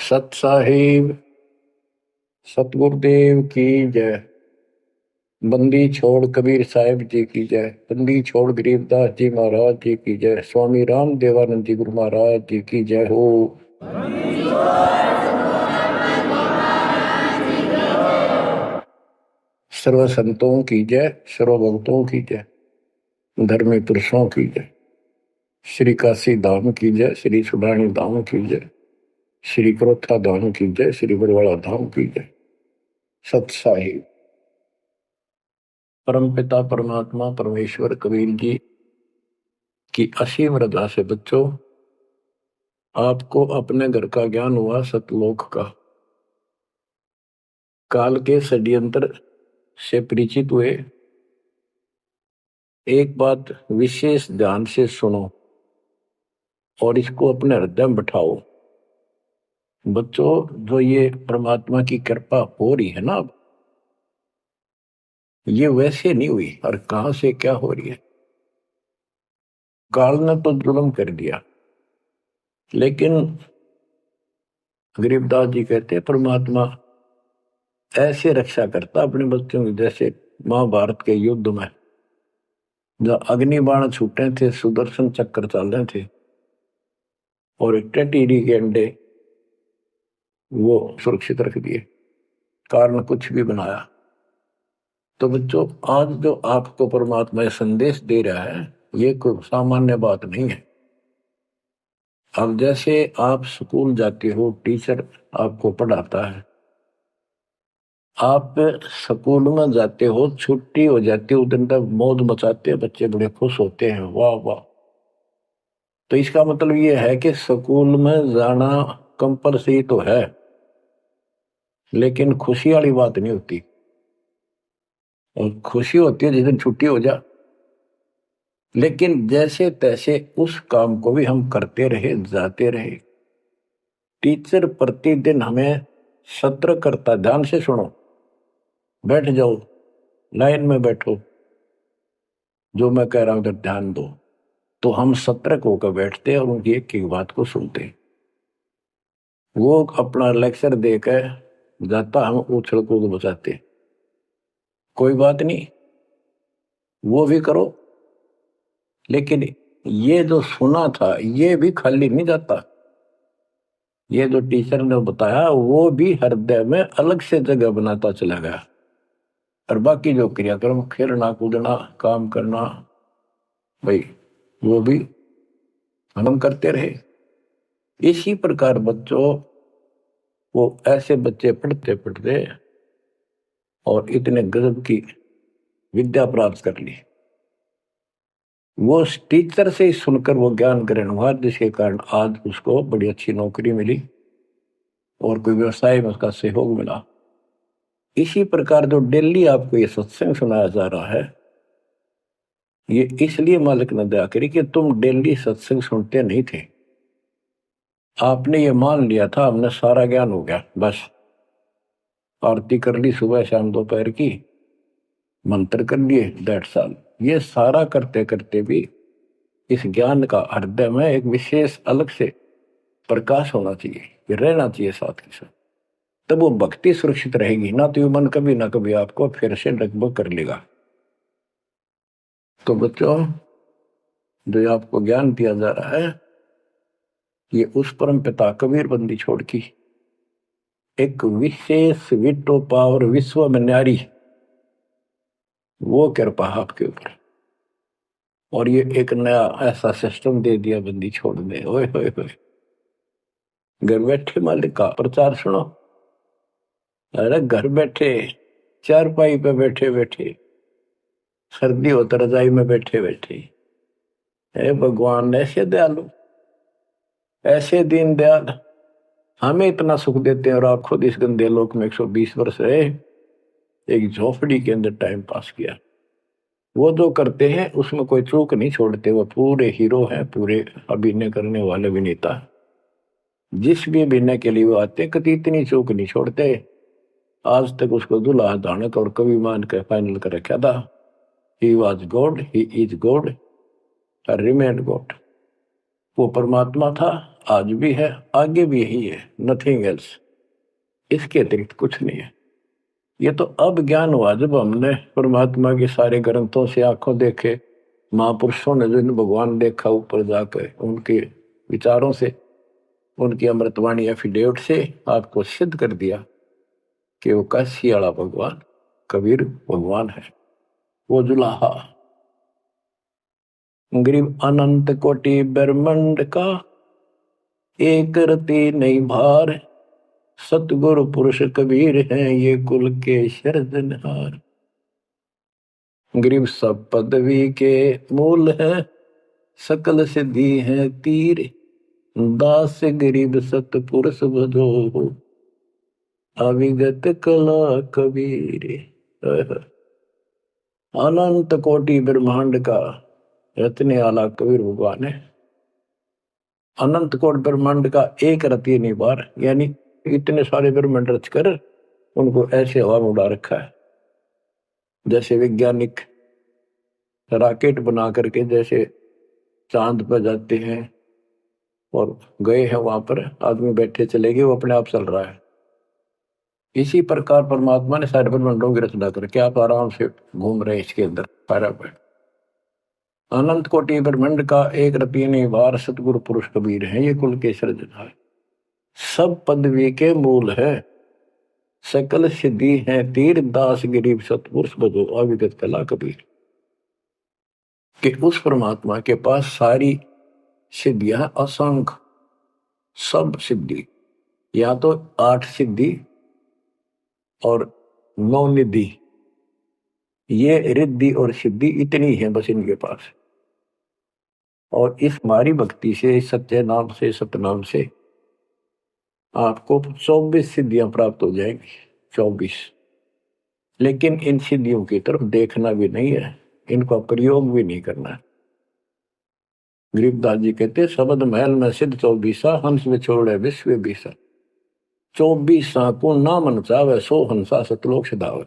सत साहिब सतगुरुदेव की जय। बंदी छोड़ कबीर साहिब जी की जय। बंदी छोड़ गरीबदास जी महाराज जी की जय। स्वामी राम देवानंद जी गुरु महाराज जी की जय हो। सर्व संतों की जय, सर्व भक्तों की जय, धर्मी पुरुषों की जय। श्री काशी धाम की जय, श्री सुडानी धाम की जय, श्री क्रोथा धाम की जय, श्री बरवाड़ा धाम की जय। सत साहिब परमपिता परमात्मा परमेश्वर कबीर जी की असीम रजा से बच्चों, आपको अपने घर का ज्ञान हुआ सतलोक का। काल के षड्यंत्र से परिचित हुए। एक बात विशेष ध्यान से सुनो और इसको अपने हृदय में बैठाओ। बच्चों, जो ये परमात्मा की कृपा हो रही है ना, अब ये वैसे नहीं हुई और कहां से क्या हो रही है। काल ने तो जुल्म कर दिया, लेकिन गरीबदास जी कहते परमात्मा ऐसे रक्षा करता अपने बच्चों की, जैसे महाभारत के युद्ध में जब अग्निबाण छूटे थे, सुदर्शन चक्र चल रहे थे और टेटीरी के अंडे वो सुरक्षित रख दिए, कारण कुछ भी बनाया। तो बच्चों, आज जो आपको परमात्मा ये संदेश दे रहा है, ये कोई सामान्य बात नहीं है। अब जैसे आप स्कूल जाते हो, टीचर आपको पढ़ाता है, आप स्कूल में जाते हो, छुट्टी हो जाती है, उस तक मौज मचाते हैं, बच्चे बड़े खुश होते हैं, वाह वाह। तो इसका मतलब ये है कि स्कूल में जाना कंपलसरी तो है, लेकिन खुशी वाली बात नहीं होती। और खुशी होती है जिस दिन छुट्टी हो जा। लेकिन जैसे तैसे उस काम को भी हम करते रहे, जाते रहे। टीचर प्रतिदिन हमें सत्र करता, ध्यान से सुनो, बैठ जाओ, लाइन में बैठो, जो मैं कह रहा हूं उधर ध्यान दो। तो हम सतर्क होकर बैठते और उनकी एक एक बात को सुनते। वो अपना लेक्चर देकर जाता, हम उछल कूद बचाते। कोई बात नहीं, वो भी करो, लेकिन ये जो सुना था ये भी खाली नहीं जाता। ये जो टीचर ने बताया वो भी हृदय में अलग से जगह बनाता चला गया। और बाकी जो क्रियाक्रम, खेलना कूदना, काम करना, भाई वो भी हम करते रहे। इसी प्रकार बच्चों, वो ऐसे बच्चे पढ़ते पढ़ते और इतने गजब की विद्या प्राप्त कर ली। वो टीचर से ही सुनकर वो ज्ञान ग्रहण हुआ, जिसके कारण आज उसको बड़ी अच्छी नौकरी मिली और कोई व्यवसाय में उसका सहयोग मिला। इसी प्रकार जो डेली आपको ये सत्संग सुनाया जा रहा है, ये इसलिए मालिक ने दया करी कि तुम डेली सत्संग सुनते नहीं थे। आपने ये मान लिया था हमने सारा ज्ञान हो गया, बस आरती कर ली सुबह शाम दोपहर की, मंत्र कर लिए, दैट साल। ये सारा करते करते भी इस ज्ञान का हृदय में एक विशेष अलग से प्रकाश होना चाहिए, ये रहना चाहिए साथ के साथ। तब वो भक्ति सुरक्षित रहेगी, ना तो मन कभी ना कभी आपको फिर से डगमग कर लेगा। तो बच्चों, जो आपको ज्ञान दिया जा रहा है, ये उस परम पिता कबीर बंदी छोड़ की एक विशेष विटो पावर विश्व में न्यारी, वो कृपा आपके ऊपर। और ये एक नया ऐसा सिस्टम दे दिया बंदी छोड़ने। ओए होए होए, घर बैठे मालिक का प्रचार सुनो। अरे घर बैठे, चारपाई पे बैठे बैठे, सर्दी हो तो रजाई में बैठे बैठे, हे भगवान ऐसे दयालु, ऐसे दीन दयाल, हमें इतना सुख देते हैं और आप खुद इस गंदे लोक में 120 वर्ष रहे, एक झोपड़ी के अंदर टाइम पास किया। वो जो करते हैं उसमें कोई चूक नहीं छोड़ते, वो पूरे हीरो हैं, पूरे अभिनय करने वाले अभिनेता। जिस भी अभिनय के लिए वो आते, कभी इतनी चूक नहीं छोड़ते। आज तक उसको दुल्हा दानक और कवि मान कर फाइनल कर रखा था। He was God, he is God, remained God। वो परमात्मा था आज भी है, आगे भी यही है, नथिंग एल्स। इसके अतिरिक्त कुछ नहीं है। ये तो अब ज्ञान हुआ जब हमने परमात्मा के सारे ग्रंथों से आंखों देखे, महापुरुषों ने जिन भगवान देखा ऊपर जाकर, उनके विचारों से, उनकी अमृतवाणी एफिडेविट से आपको सिद्ध कर दिया कि वो काशी वाला भगवान कबीर भगवान है। वो जुलाहा गरीब अनंत कोटि ब्रह्मांड का एक रति नहीं भार, सतगुरु पुरुष कबीर हैं ये कुल के सिरजनहार। गरीब सब पदवी के मूल है, सकल सिद्धि है तीर, दास गरीब सतपुरुष भजो, अविगत कला कबीर। अनंत कोटि ब्रह्मांड का रत्ने आला कबीर भगवान है। अनंत कोटि ब्रह्मांड का एक रति नहीं बार, यानी इतने सारे ब्रह्मांड रचकर उनको ऐसे हवा में उड़ा रखा है। जैसे वैज्ञानिक रॉकेट बना करके जैसे चांद पर जाते हैं और गए हैं, वहां पर आदमी बैठे चले गए, वो अपने आप चल रहा है। इसी प्रकार परमात्मा ने सारे ब्रह्मांडों की रचना करके आप आराम से घूम रहे इसके अंदर सारा पर। अनंत कोटि ब्रह्मांड का एक रति नहीं बार, सतगुरु पुरुष कबीर है ये कुल के सिरजनहार। सब पदवी के मूल है, सकल सिद्धि है तीर, दास गरीब सतपुरुष भजो, अविगत कला कबीर। कि उस परमात्मा के पास सारी सिद्धियां असंख्य, सब सिद्धि, या तो 8 सिद्धि और 9 निधि, ये रिद्धि और सिद्धि इतनी है बस इनके पास। और इस हमारी भक्ति से, सत्य नाम से, सतनाम से आपको 24 सिद्धियां प्राप्त हो जाएंगी, 24। लेकिन इन सिद्धियों की तरफ देखना भी नहीं है, इनका प्रयोग भी नहीं करना है। गरीबदास जी कहते शब्द महल में सिद्ध 24, हंस में छोड़े विश्व बीसा, 24 को ना मन चावे, 100 हंसा सतलोक सिधावे।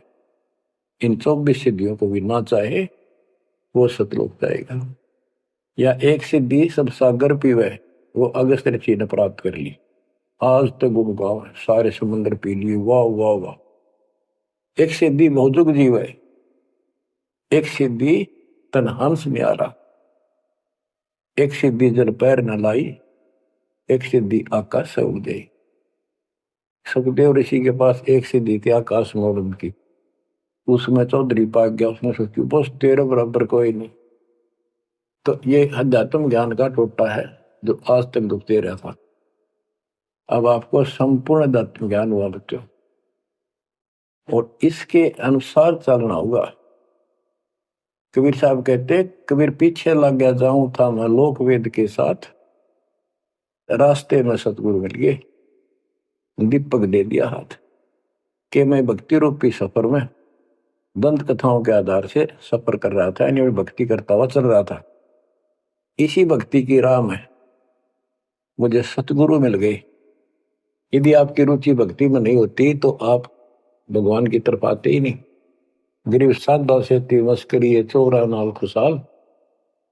इन 24 सिद्धियों को भी ना चाहे वो सतलोक जाएगा। या एक सिद्धि सब सागर पीवे, वो अगस्त ऋषि ने प्राप्त कर ली, आज तक गुण गाओ सारे समुद्र पी लिए, वाह वाह वाह। एक सिद्धि बहुजुग जीव है, एक सिद्धि तन हंस न्यारा, एक सिद्धि जल पैर न लाई, एक सिद्धि आकाश से उड़ गई। सुखदेव ऋषि के पास एक सिद्धि थी आकाश में उड़न की, उसमें चौधरी पाक गया, उसने सोची बस तेरे बराबर कोई नहीं। तो ये अध्यात्म ज्ञान का टोटा है जो आज तक दुखते रहा था। अब आपको संपूर्ण अध्यात्म ज्ञान हुआ बच्चों, और इसके अनुसार चलना होगा। कबीर साहब कहते कबीर पीछे लग गया जाऊं था मैं लोक वेद के साथ, रास्ते में सतगुरु मिल गए, दीपक दे दिया हाथ, कि मैं भक्ति रूपी सफर में दंत कथाओं के आधार से सफर कर रहा था, यानी भक्ति करता हुआ चल रहा था। इसी भक्ति की राह में मुझे सतगुरु मिल गए। यदि आपकी रुचि भक्ति में नहीं होती तो आप भगवान की तरफ आते ही नहीं। गरीब साधा से तिवस करिए चोरा नाल खुशाल,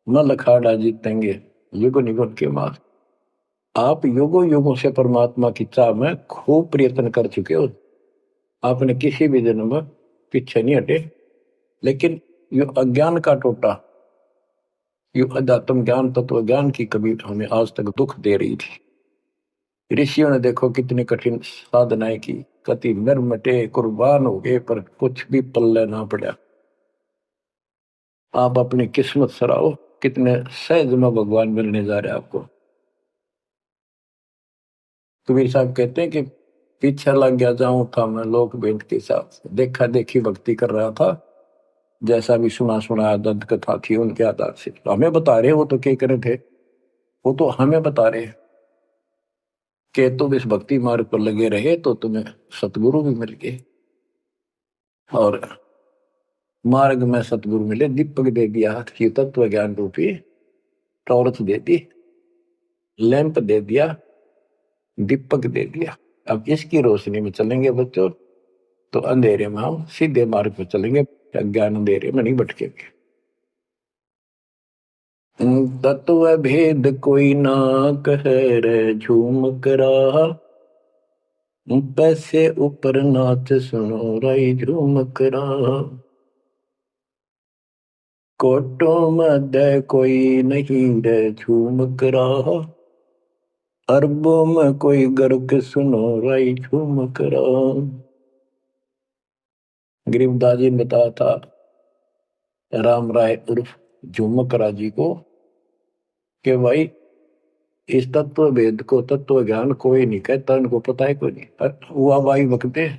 न लखाड़ा जीतेंगे युग निगुण के मार। आप युगों युगों से परमात्मा की चाह में खूब प्रयत्न कर चुके हो, आपने किसी भी जन्म में पीछे नहीं हटे। लेकिन यो अज्ञान का टोटा, यो अध्यात्म ज्ञान, तत्व ज्ञान की कभी हमें आज तक दुख दे रही थी। ऋषियों ने देखो कितनी कठिन साधनाएं की, कति नर मटे कुर्बान हो गए, पर कुछ भी पल्ले ना पड़ा। आप अपनी किस्मत सराहो, कितने सहज में भगवान मिलने जा रहे हैं आपको। कबीर साहब कहते हैं कि पीछे लग गया जाऊं था मैं लोक वेद के साथ, देखा देखी भक्ति कर रहा था, जैसा भी सुना सुना दंत कथा थी उनके आधार से। तो हमें बता रहे, वो तो क्या करे थे, वो तो हमें बता रहे कि तुम इस भक्ति मार्ग पर लगे रहे तो तुम्हें सतगुरु भी मिल गए। और मार्ग में सतगुरु मिले, दीपक दे दिया हाथ की, तत्व ज्ञान रूपी टॉर्च दे दी, लैंप दे दिया, दीपक दे दिया। अब इसकी रोशनी में चलेंगे बच्चों तो अंधेरे में हम सीधे मार्ग पर चलेंगे, अज्ञान अंधेरे में नहीं भटकेंगे। तत्व भेद कोई ना कह रे झूम करा, पैसे ऊपर नाच सुनो राई झूम करा। कोटों मध्य कोई नहीं रे झूम करा, अरबों में कोई गर्क सुनो राई झूम करा। गरीबदास जी ने बताया था राम राय उर्फ झूमकरा जी को कि भाई इस तत्व भेद को तत्व ज्ञान कोई नहीं कहता, इनको पता है कोई नहीं, हुआ भाई बकते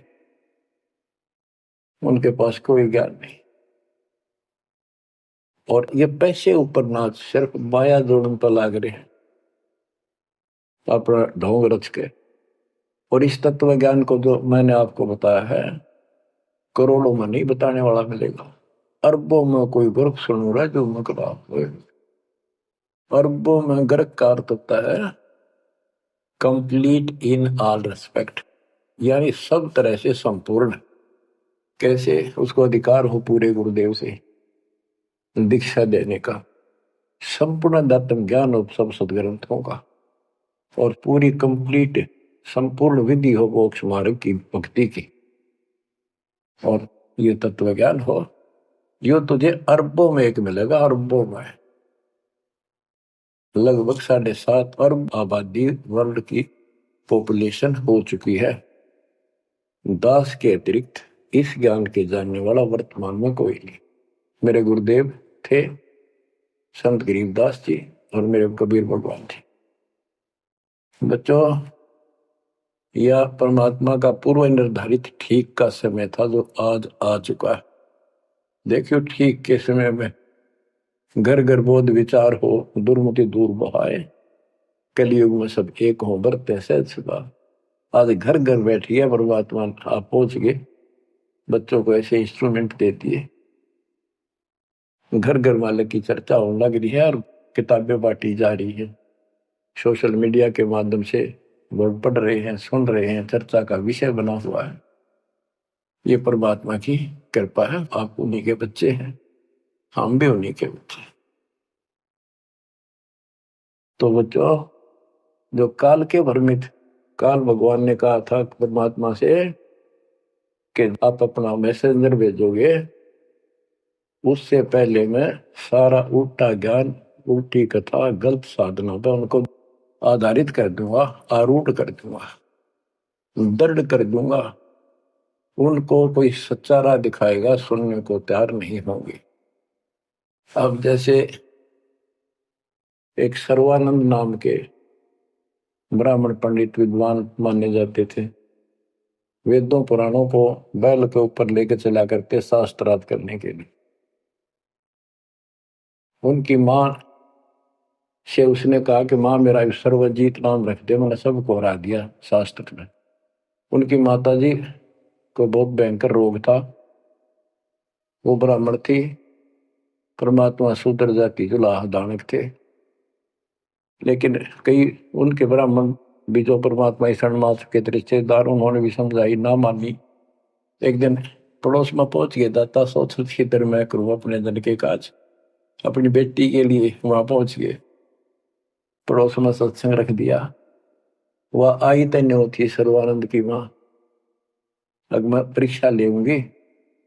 उनके पास कोई ज्ञान नहीं। और ये पैसे ऊपर नाच सिर्फ माया जोड़न पर लाग रहे हैं अपना ढोंग रच के। और इस तत्व ज्ञान को जो मैंने आपको बताया है करोड़ों में नहीं बताने वाला मिलेगा, अरबों में कोई गर्क सुन रहा है जो मकड़ा। अरबों में गर्क का अर्थ होता है कंप्लीट इन ऑल रेस्पेक्ट, यानी सब तरह से संपूर्ण। कैसे उसको अधिकार हो पूरे गुरुदेव से दीक्षा देने का, संपूर्ण दातम ज्ञान हो सब सदग्रंथों का, और पूरी कंप्लीट संपूर्ण विधि हो मोक्ष मार्ग की भक्ति की, और ये तत्व ज्ञान हो, यो तुझे अरबों में एक मिलेगा। अरबों में लगभग 7.5 अरब आबादी वर्ल्ड की पॉपुलेशन हो चुकी है। दास के अतिरिक्त इस ज्ञान के जानने वाला वर्तमान में कोई नहीं। मेरे गुरुदेव थे संत गरीबदास जी और मेरे कबीर भगवान थे। बच्चों, यह परमात्मा का पूर्व निर्धारित ठीक का समय था जो आज आ चुका है। देखियो ठीक के समय में घर घर बोध विचार हो, दुर्मति दूर बहाए, कलयुग में सब एक हो बरते सहज सुखा। आज घर घर बैठिए परमात्मा आप पहुंच गए, बच्चों को ऐसे इंस्ट्रूमेंट दे दिए, घर घर मालिक की चर्चा होने लग रही है और किताबें बांटी जा रही है। सोशल मीडिया के माध्यम से लोग पढ़ रहे हैं, सुन रहे हैं, चर्चा का विषय बना हुआ है। ये परमात्मा की कृपा है। आप उन्हीं के बच्चे हैं, हम भी उन्हीं के बच्चे। तो बच्चों, जो काल के भ्रमित, काल भगवान ने कहा था परमात्मा से कि आप अपना मैसेंजर भेजोगे, उससे पहले मैं सारा उल्टा ज्ञान, उल्टी कथा, गलत साधना पर उनको आधारित कर दूंगा, आरूढ़ कर दूंगा, दृढ़ कर दूंगा। उनको कोई सच्चा राह दिखाएगा, सुनने को तैयार नहीं होंगे। अब जैसे एक सर्वानंद नाम के ब्राह्मण पंडित विद्वान माने जाते थे, वेदों पुराणों को बैल के ऊपर लेकर चला करते शास्त्रार्थ करने के लिए। उनकी मां से उसने कहा कि मां मेरा सर्वजीत नाम रख दे, मैंने सबको हरा दिया शास्त्र में। उनकी माता जी को बहुत भयंकर रोग था, वो ब्राह्मण थी, परमात्मा शूद्र जाति जुलाह दानक थे, लेकिन कई उनके ब्राह्मण भी जो परमात्मा शरणमास के रिश्तेदार, उन्होंने भी समझाई, ना मानी। एक दिन पड़ोस में पहुंच गए, दाता सोच क्षेत्र में करूं अपने जन के काज, अपनी बेटी के लिए वहां पहुंच गए, पड़ोस में सत्संग रख दिया। वह आई तन्यो थी सर्वानंद की मां, अब मैं परीक्षा लेंगी,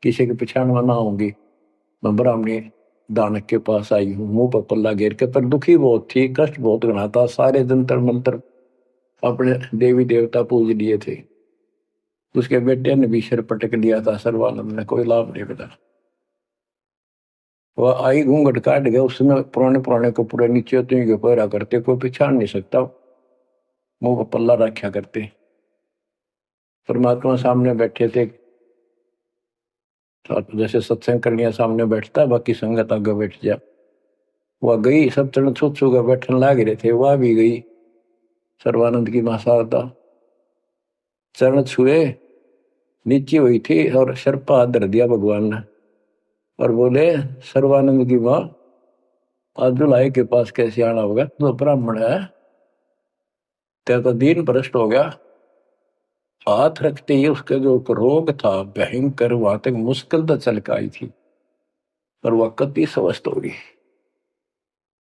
किसी के पिछाण में ना होंगी। मैं ब्राह्मणी दानक के पास आई हूँ, मुंह पर पल्ला घेर के, पर दुखी बहुत थी, कष्ट बहुत घना था, सारे जंतर मंत्र अपने देवी देवता पूज लिए थे। उसके बेटे ने भी सिर पटक लिया था, सर्वानंद ने कोई लाभ नहीं मिला। वह आई घूंघट काट गया, उसमें पुराने पुराने कपड़े नीचे तो पहरा करते, कोई पहचान नहीं सकता, मुंह पर पल्ला रखा करते। परमात्मा सामने बैठे थे, जैसे सत्संग करनिया सामने बैठता, बाकी संगत आगे बैठ जा। वह गई, सब चरण छू छू कर बैठने लाग रहे थे, वह भी गई। सर्वानंद की मां शारदा चरण छुए, नीचे हुई थी और सर पर हाथ धर दिया भगवान ने और बोले, सर्वानंद की मां आज दुल्हाई के पास कैसे आना होगा, तो ब्राह्मण है, तेरा तो दीन भ्रष्ट हो गया। हाथ रखते ही उसका जो रोग था भयंकर, वहां तक मुश्किल तो चल के आई थी, पर वह कति स्वस्थ हो गई।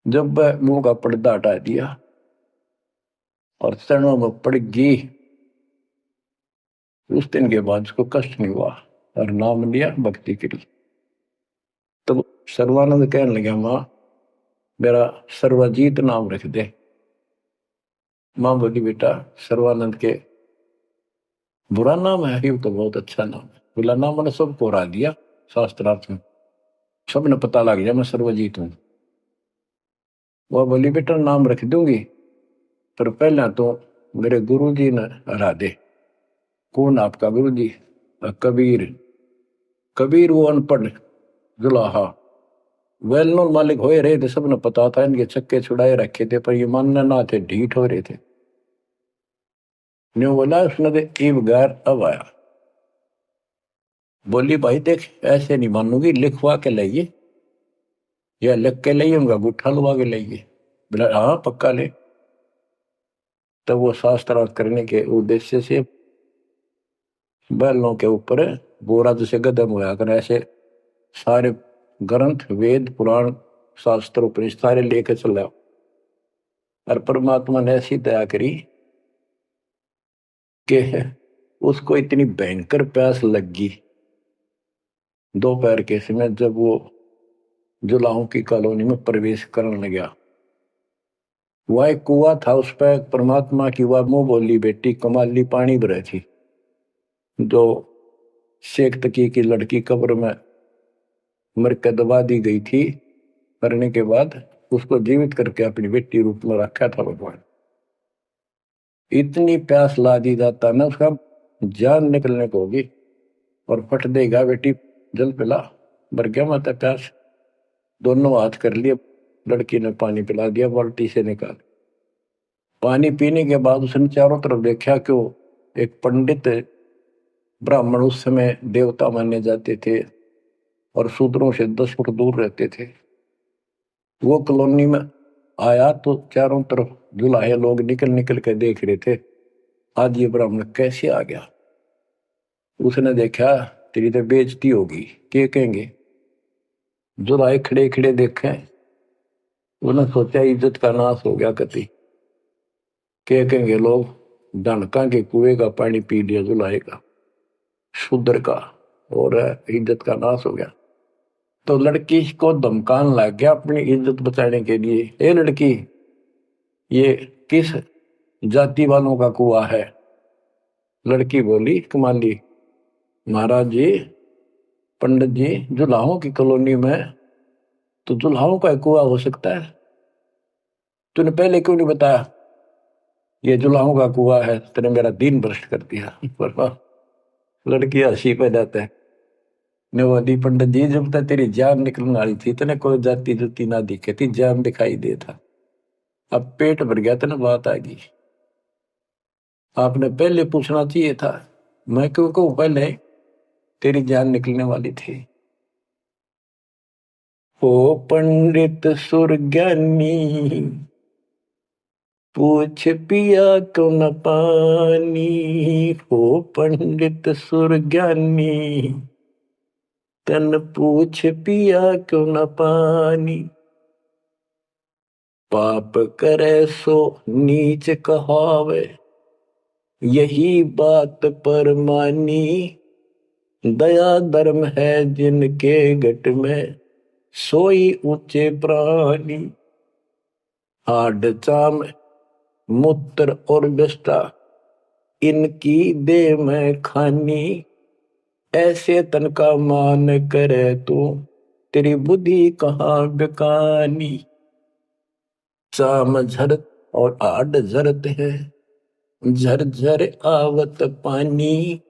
जब वह मुंह का पर्दा हटा दिया और चरणों में पड़ गई, उस दिन के बाद उसको कष्ट नहीं हुआ और नाम लिया, भक्ति करी। तब सर्वानंद कहने लगा, माँ मेरा सर्वजीत नाम रख दे। माँ बोली, बेटा सर्वानंद के बुरा नाम है, ये तो बहुत अच्छा नाम है। बुरा नाम मैंने सबको हरा दिया शास्त्रार्थ में, सबने पता लग गया मैं सर्वजीत हूं। वह बोली, बेटा नाम रख दूंगी, पर पहले तो मेरे गुरु जी ने हरा दे। कौन आपका गुरु जी? कबीर। कबीर वो अनपढ़ जुलाहा, वेल नोन मालिक हो रहे थे, सबने पता था, इनके चक्के छुड़ाए रखे थे, पर ये मानने ना थे, ढीठ हो रहे थे। न्यू बोला उसने दे ईब गैर अब आया। बोली, भाई देख ऐसे नहीं मानूंगी, लिखवा के लाइए, या लिख के लाइए, उनका गुट्ठा लुवा के लाइए। बोला हाँ पक्का ले। तब वो शास्त्रार्थ करने के उद्देश्य से बैलों के ऊपर बोरा जैसे गदम होया कर, ऐसे सारे ग्रंथ वेद पुराण शास्त्र उपनिषद सारे लेकर चला। और परमात्मा ने ऐसी दया करी कि उसको इतनी भयंकर प्यास लगी दोपहर के समय, जब वो जुलाहों की कॉलोनी में प्रवेश करने लगा। वह एक कुआ था, उस पर परमात्मा की वह मुंह बोली बेटी कमाली पानी भरे थी, जो शेख तकी की लड़की कब्र में मर के दबा दी गई थी। मरने के बाद उसको जीवित करके अपनी बेटी रूप में रखा था भगवान। इतनी प्यास ला दी जाता ना, उसका जान निकलने को होगी और फट देगा, बेटी जल पिला। मर गया माता प्यास। दोनों हाथ कर लिए, लड़की ने पानी पिला दिया बाल्टी से निकाल। पानी पीने के बाद उसने चारों तरफ देखा कि एक पंडित ब्राह्मण, उस समय देवता माने जाते थे और शूद्रों से 10 फुट दूर रहते थे, वो कॉलोनी में आया तो चारों तरफ जुलाहे लोग निकल निकल के देख रहे थे, आज ये ब्राह्मण कैसे आ गया। उसने देखा तेरी तो बेइज्जती होगी, क्या कहेंगे। जुलाहे खड़े खड़े देखे, उन्होंने सोचा इज्जत का नाश हो गया कति, क्या कहेंगे लोग, डनका के कुएं का पानी पी लिया जुलाहे का, शूद्र का, और इज्जत का नाश हो गया। तो लड़की को धमकाने लग गया अपनी इज्जत बचाने के लिए, ए लड़की ये किस जाति वालों का कुआ है। लड़की बोली, कमाली महाराज जी, पंडित जी, जुलाहों की कॉलोनी में तो जुलाहों का कुआ हो सकता है, तूने पहले क्यों नहीं बताया ये जुलाहों का कुआ है, तेने मेरा दिन भ्रष्ट कर दिया। लड़की हंसी पे जाता है, नवादी पंडित जी, जब तक तेरी जान निकलने वाली थी तेने कोई जाति जुती ना दिखे थी, जान दिखाई दे था, अब पेट भर गया तेने बात आ गई। आपने पहले पूछना चाहिए था, मैं क्यों कहूं पहले तेरी जान निकलने वाली थी। ओ पंडित सुरज्ञानी, पूछ पिया क्यों न पानी। ओ पंडित सुरज्ञानी, तन पूछ पिया क्यों न पानी। पाप करे सो नीच कहावे, यही बात पर मानी। दया धर्म है जिनके घट में, सोई ऊंचे प्राणी। हाड चाम मूत्र और विष्ठा, इनकी देह में खानी। ऐसे तन का मान करे तू, तेरी बुद्धि कहाँ बेकानी। चाम झरत और हाड झरत है, झरझर आवत पानी।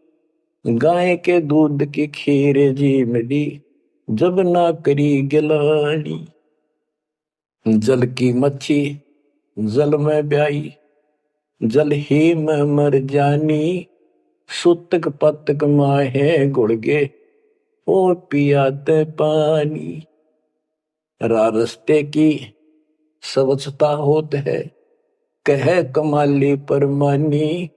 गाय के दूध की खीर जी मिली, जब ना करी गिलानी। जल की मच्छी जल में ब्याई, जल ही में मर जानी। सुतक पतक माहे गुड़गे, और पियाते पानी। रास्ते की स्वच्छता होत है, कह कमाली परमानी।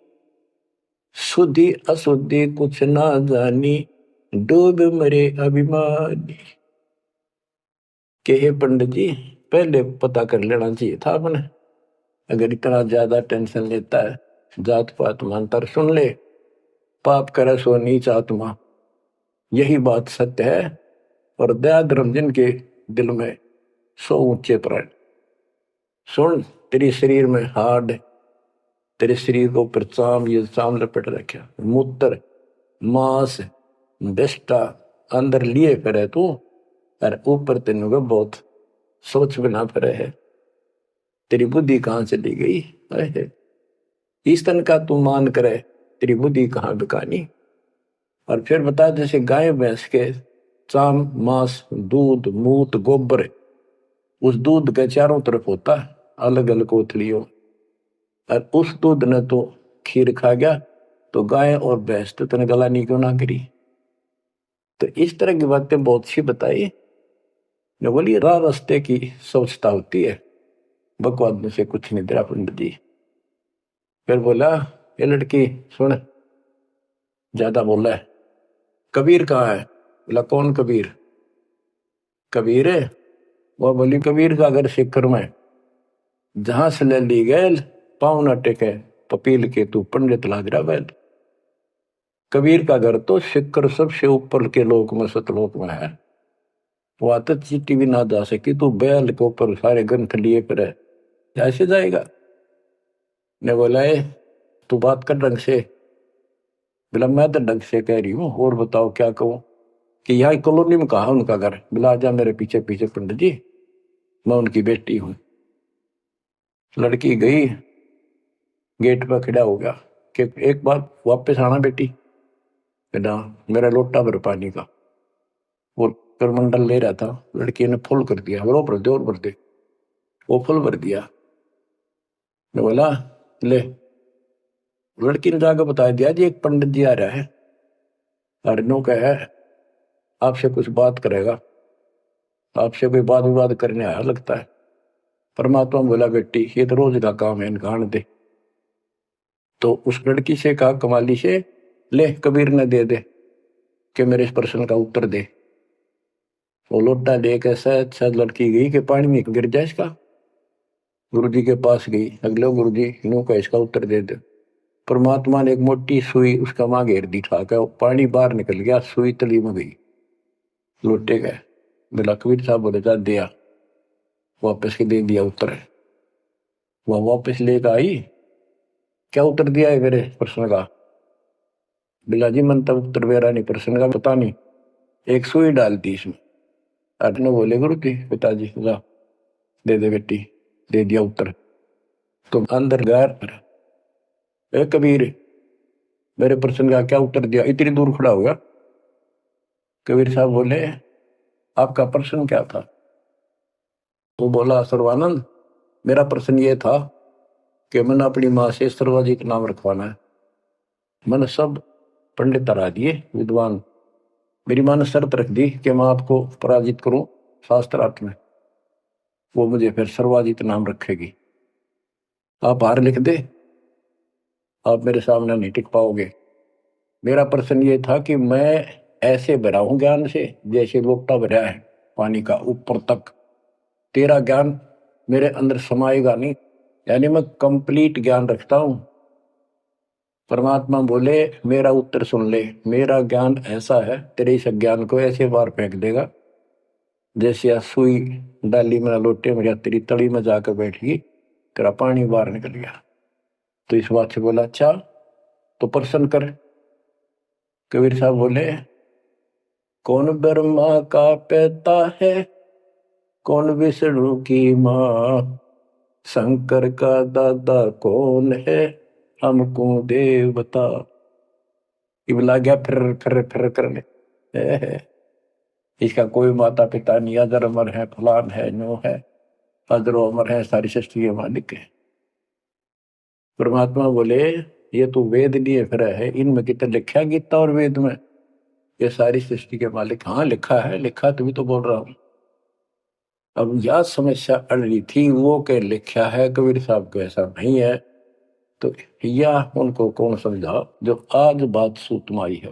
शुद्धि अशुद्धि कुछ ना जानी, डूब मरे अभिमानी। के पंडित जी, पहले पता कर लेना चाहिए था अपने। अगर इतना ज्यादा टेंशन लेता है, जात पात मानता, सुन ले, पाप करे सो नीच आत्मा, यही बात सत्य है। और दया धर्म जिनके दिल में सो ऊंचे प्राण। सुन, तेरे शरीर में हाड, तेरे शरीर को ऊपर चाम, ये चाम लपेट रखा, मूत्र मांस विष्टा अंदर लिए करे तू, और ऊपर तेन को बहुत सोच बना पड़े है। तेरी बुद्धि कहाँ चली गई है? इस तन का तू मान करे, तेरी बुद्धि कहाँ बिकानी। और फिर बता, जैसे गाय भैंस के चाम मांस दूध मूत गोबर, उस दूध के चारों तरफ होता है अलग अलग कोथलियों, और उस दूध ने तो खीर खा गया, तो गाय और भैंस तो तेने गलानी क्यों ना करी। तो इस तरह की बातें बहुत सी बताई। मैं बोली राह रास्ते की सोचता होती है, बकवाद में से कुछ नहीं तेरा पंडित जी। फिर बोला, ये लड़की सुन, ज्यादा बोला है, कबीर कहाँ है? बोला कौन कबीर? कबीर है? वह बोली कबीर का घर सिक्कर में, जहां से ले ली गैल पाँव न टेके पपील के तू पंडित लाजरा बैल। कबीर का घर तो सिक्कर सबसे ऊपर के लोक में सतलोक में है, वहां तो चीटी भी ना जा सकी, तू बैल के ऊपर सारे ग्रंथ लिए पर है, ऐसे जाएगा? ने बोला तू बात कर ढंग से। बोला मैं तो ढंग से कह रही हूँ, और बताओ क्या कहूँ? कि यहाँ कॉलोनी में कहा उनका घर? बोला जा मेरे पीछे पीछे पंडित जी, मैं उनकी बेटी हूँ। लड़की गई, गेट पर खड़ा हो गया कि एक बार वापस आना बेटी। बेटा मेरा लोटा भर पानी का, वो करमंडल ले रहा था, लड़की ने फुल कर दिया, और भर दे और भर दे, वो फुल भर दिया। मैं बोला ले, लड़की ने जाकर बता दिया जी एक पंडित जी आ रहा है, अर्नो का है, आपसे कुछ बात करेगा, आपसे कोई बात विवाद करने आया लगता है। परमात्मा बोला बेटी ये तो रोज का काम है, इनका आने दे। तो उस लड़की से कहा कमाली से, ले कबीर ने दे दे कि मेरे इस प्रश्न का उत्तर दे। वो लोटा लेकर शायद शायद लड़की गई कि पानी में गिर जाए इसका। गुरु जी के पास गई, अगले गुरु जी इन्हों का इसका उत्तर दे दे। परमात्मा ने एक मोटी सुई उसका मां घेर दी, ठाकर पानी बाहर निकल गया, सुई तली में गई, लोटे गए। बोला कबीर साहब बोले जा दिया, वापस के दे दिया उत्तर। वह वापस लेकर आई, क्या उत्तर दिया है मेरे प्रश्न का? बिला जी मन तब उत्तर मेरा नहीं, प्रश्न का पता नहीं, एक सुई डाल दी इसमें। अर्जुन बोले गुरु जी पिताजी जा दे दे बेटी, दे दिया उत्तर। तो अंदर गैर ए कबीर मेरे प्रश्न का क्या उत्तर दिया? इतनी दूर खड़ा हो गया। कबीर साहब बोले आपका प्रश्न क्या था? तो बोला सर्वानंद मेरा प्रश्न ये था कि मैंने अपनी माँ से सर्वाजी का नाम रखवाना है। मैंने सब पंडित हरा दिए विद्वान, मेरी माँ ने शर्त रख दी कि मैं आपको पराजित करूं शास्त्रार्थ में, वो मुझे फिर सर्वाजित नाम रखेगी। आप हार लिख दे, आप मेरे सामने नहीं टिक पाओगे। मेरा प्रश्न ये था कि मैं ऐसे भरा हूं ज्ञान से जैसे लोटा भरा है पानी का ऊपर तक, तेरा ज्ञान मेरे अंदर समाएगा नहीं, यानी मैं कंप्लीट ज्ञान रखता हूं। परमात्मा बोले मेरा उत्तर सुन ले, मेरा ज्ञान ऐसा है तेरे इस ज्ञान को ऐसे बार फेंक देगा जैसे सुई डाली में लोटे में तेरी तली में जाकर बैठ गई, तेरा पानी बाहर निकल गया। तो इस बात से बोला अच्छा तो प्रश्न कर। कबीर साहब बोले कौन ब्रह्मा का पिता है, कौन विष्णु की माँ, शंकर का दादा कौन है, हमको देव बता। इबला गया फिर करने इसका कोई माता पिता नहीं, अजर अमर है, फलान है, नो है, अजरो अमर है, सारी सृष्टि के मालिक है। परमात्मा बोले ये तो वेद लिए फिर है, इनमें कितना लिखा है गीता और वेद में ये सारी सृष्टि के मालिक? हाँ लिखा है, लिखा तभी तो बोल रहा हूं। अब यह समस्या अड़ रही थी, वो के लिखा है कबीर साहब को ऐसा नहीं है, तो यह उनको कौन समझा जो आज बात सूत में आई है।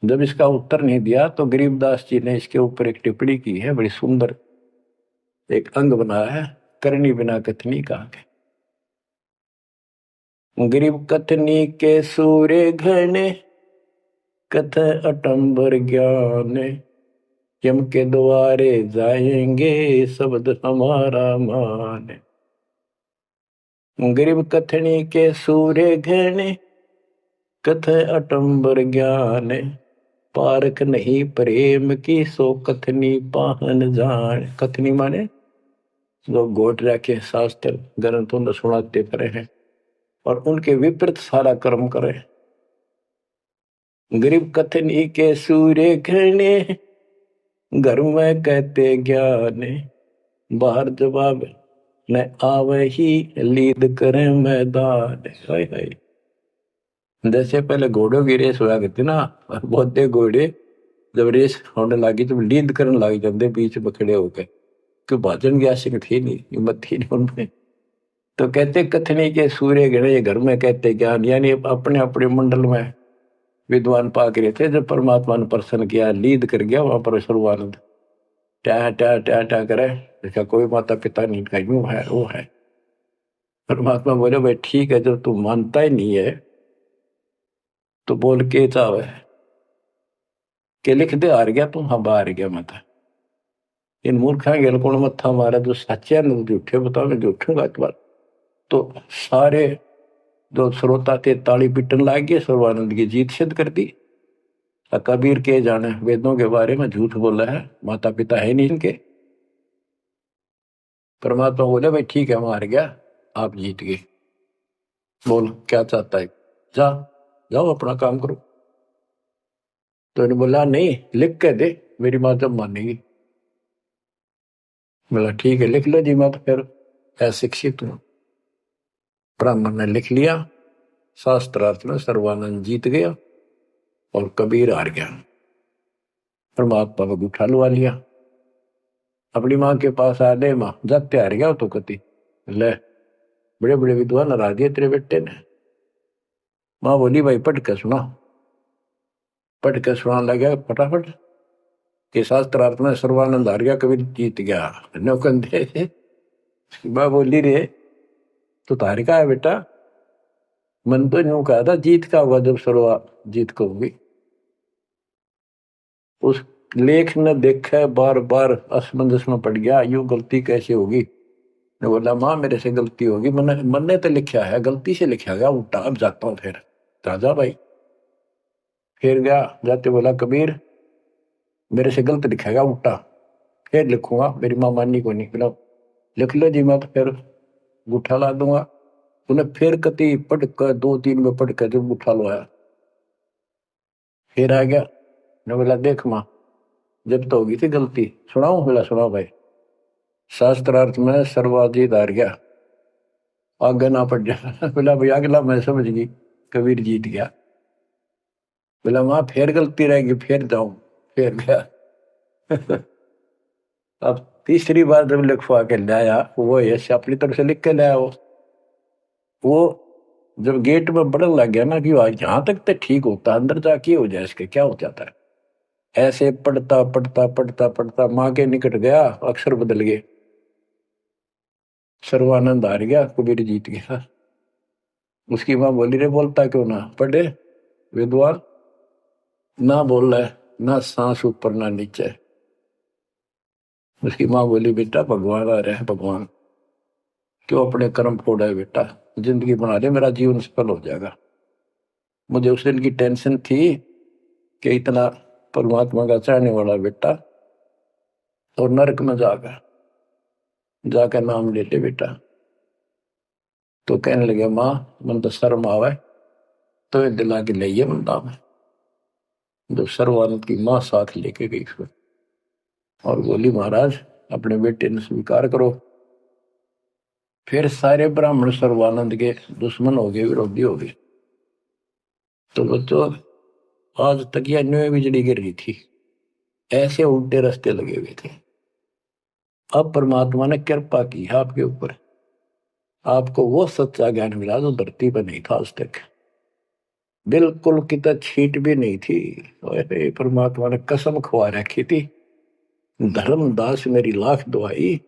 जब इसका उत्तर नहीं दिया तो गरीबदास जी ने इसके ऊपर एक टिप्पणी की है बड़ी सुंदर, एक अंग बनाया है, करनी बिना कथनी कहा। गरीब कथनी के सूर्य घने, कथ अटंबर ज्ञान, यम के द्वारे जाएंगे शब्द हमारा मान। गरीब कथनी के सूर्य घने, कथ अटंबर ज्ञान, पारख नहीं प्रेम की सो कथनी पाहन जान। कथनी माने जो गोट रखे शास्त्र ग्रंथों ने सुनाते पड़े हैं और उनके विपरीत सारा कर्म करे। गरीब कथनी के सूर्य घने, घर में कहते ज्ञान, बाहर जवाब न आवे ही लीद करे मैदान। हाय हाय। जैसे पहले घोड़ों की रेस हुआ करती ना, बहुत घोड़े जब रेस होने लगी तो लीद करने लग जाते बीच में खड़े होकर, क्यों भाजन की आशिक थी नहीं, हिम्मत थी नहीं उनमें। तो कहते कथनी के सूर्य घने, घर में कहते ज्ञान, यानी अपने अपने मंडल में विद्वान पाक रहे थे। जब परमात्मा ने प्रसन्न किया, लीद कर गया वहां पर सर्वानंद, टह टह टह टह करे, इसका कोई माता पिता नहीं, का यूं है वो है। परमात्मा बोले भाई ठीक है, जब तू मानता ही नहीं है तो बोल के चाहे के लिख दे, हार गया तू। हाँ हार गया मत। इन मूर्खा गेल कौन मत्था मारा, जो सच्चे न झूठे बताओ, मैं झूठूंगा इस बार। तो सारे जो श्रोता थे ताली पिटन लाग गए, सर्वानंद की जीत सिद्ध कर दी। कबीर के जाने वेदों के बारे में झूठ बोला है, माता पिता है नहीं इनके। परमात्मा बोले भाई ठीक है, मार गया, आप जीत गए, बोल क्या चाहता है, जा जाओ अपना काम करो। तो इन्होंने बोला नहीं, लिख के दे, मेरी माँ जब मानेगी। बोला ठीक है लिख लो जी, मैं तो फिर अशिक्षित हूं। ब्राह्मण ने लिख लिया, शास्त्रार्थ में सर्वानंद जीत गया और कबीर हार गया। परमात्मा को उठा लुआ लिया, अपनी माँ के पास आ दे, माँ जाते हार गया तो कति ले, बड़े बड़े विद्वान हरा दिए तेरे बेटे ने। माँ बोली भाई पढ़ के सुना। पढ़ के सुनाने लगा फटाफट कि शास्त्रार्थ में सर्वानंद हार गया, कबीर जीत गया। नौकंदे माँ बोली रे तो तार का है बेटा, मन तो यूं कहा था जीत का होगा जब सर्वा जीत को होगी। उस लेख ने देखा, बार बार असमंजस में पड़ गया, यूं गलती कैसे होगी। ने बोला माँ मेरे से गलती होगी, मन ने तो लिखा है, गलती से लिखा गया उल्टा, अब जाता हूं फिर। राजा भाई फिर गया, जाते बोला कबीर मेरे से गलत लिखा गया उल्टा, फिर लिखूंगा, मेरी माँ माननी को नहीं। बोला लिख लो जी, मैं तो फिर गुठा ला दूंगा। उन्हें फिर कति पढ़ कर 2-3 में पढ़ कर जब गुठा लो आया, फिर आ गया। ने बोला देख माँ जब तो होगी थी गलती, सुनाऊ। बोला सुनाओ भाई। शास्त्रार्थ में सर्वाजीत हार गया, आगे ना पड़ जा। बोला भाई अगला मैं समझ गई, कबीर जीत गया। बोला माँ फिर गलती रहेगी, फिर जाऊं, फिर गया। अब तीसरी बार जब लिखवा के लाया, वो यश अपनी तरफ से लिख के लाया। वो जब गेट में बढ़ने लग गया ना कि यहां तक तो ठीक होता, अंदर जाके हो जाए इसके क्या हो जाता है। ऐसे पढ़ता पढ़ता पढ़ता पढ़ता माँ के निकट गया, अक्षर बदल गए, सर्वानंद हार गया, कबीर जीत गया। उसकी माँ बोली रे बोलता क्यों ना, पढ़े विद्वान ना बोल रहा है, ना सांस ऊपर ना नीचे। उसकी माँ बोली बेटा भगवान आ रहे हैं, भगवान क्यों अपने कर्म फोड़ा है बेटा, जिंदगी बना दे, मेरा जीवन सफल हो जाएगा। मुझे उस दिन की टेंशन थी कि इतना परमात्मा का चाहने वाला बेटा और नरक में जाकर नाम ले ले बेटा। तो कहने लगे माँ मन तो शर्म आवे, तो ये दिला के ले मन नाम है। जो सर्वानंद की माँ साथ लेके गई फिर और बोली महाराज अपने बेटे ने स्वीकार करो। फिर सारे ब्राह्मण सर्वानंद के दुश्मन हो गए, विरोधी हो गए। तो बच्चों आज तक यह न्यू बिजली गिर रही थी, ऐसे उल्टे रास्ते लगे हुए थे। अब परमात्मा ने कृपा की है आपके ऊपर, आपको वो सच्चा ज्ञान मिला जो धरती पर नहीं था आज तक, बिल्कुल कितना छीट भी नहीं थी। परमात्मा ने कसम खुआ रखी थी, धर्मदास मेरी लाख दुआई,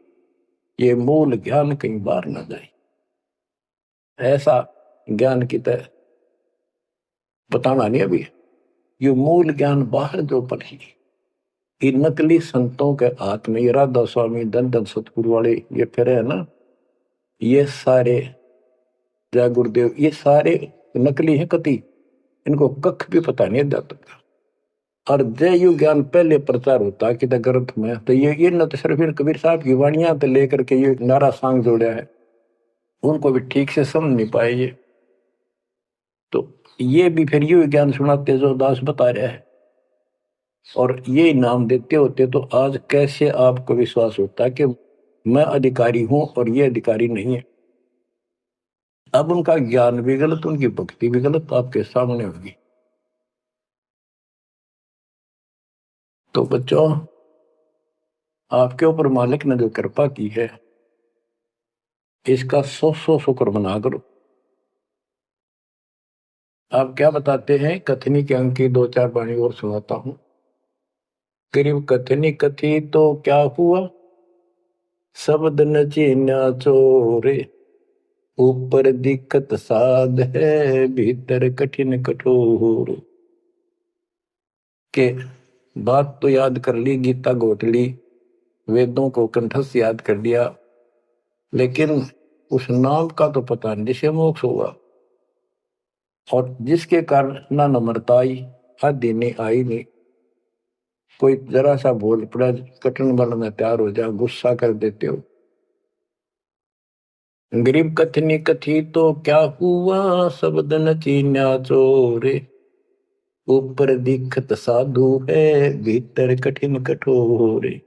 ये मूल ज्ञान कहीं बाहर ना जाए, ऐसा ज्ञान की तरह बताना नहीं अभी। ये मूल ज्ञान बाहर जो पढ़ी, ये नकली संतों के हाथ में, ये राधा स्वामी धन धन सतगुरु वाले ये फिर है ना, ये सारे जय गुरुदेव, ये सारे नकली हैं कति, इनको कख भी पता नहीं जाता था। और जय यु ज्ञान पहले प्रचार होता कि ग्रंथ में, तो ये न तो सिर्फ कबीर साहब की वाणियां तो लेकर के ये नारा सांग जोड़ा है, उनको भी ठीक से समझ नहीं पाए ये, तो ये भी फिर ये ज्ञान सुनाते जो दास बता रहा है, और ये नाम देते होते, तो आज कैसे आपको विश्वास होता कि मैं अधिकारी हूं और ये अधिकारी नहीं है। अब उनका ज्ञान भी गलत, उनकी भक्ति भी गलत आपके सामने होगी। तो बच्चों, आपके ऊपर मालिक ने जो कृपा की है, इसका सौ सौ शुक्र मना करो। आप क्या बताते हैं, कथनी के अंक की दो चार बाणी और सुनाता हूं। करीब कथनी कथी तो क्या हुआ, शब्द न चीन्या चोरे, ऊपर दिक्कत साध है, भीतर कठिन कठोर। के बात तो याद कर ली, गीता घोट ली, वेदों को कंठस्थ याद कर लिया, लेकिन उस नाम का तो पता नहीं जिसे मोक्ष होगा, और जिसके कारण ना नम्रता आई, आदि नहीं आई नहीं, कोई जरा सा बोल पड़ा कठिन बल में तैयार हो जाओ, गुस्सा कर देते हो। गरीब कथनी कथी तो क्या हुआ, शब्द न चीन्या चोरे, ऊपर दिखत साधु है, भीतर कठिन कठोरे।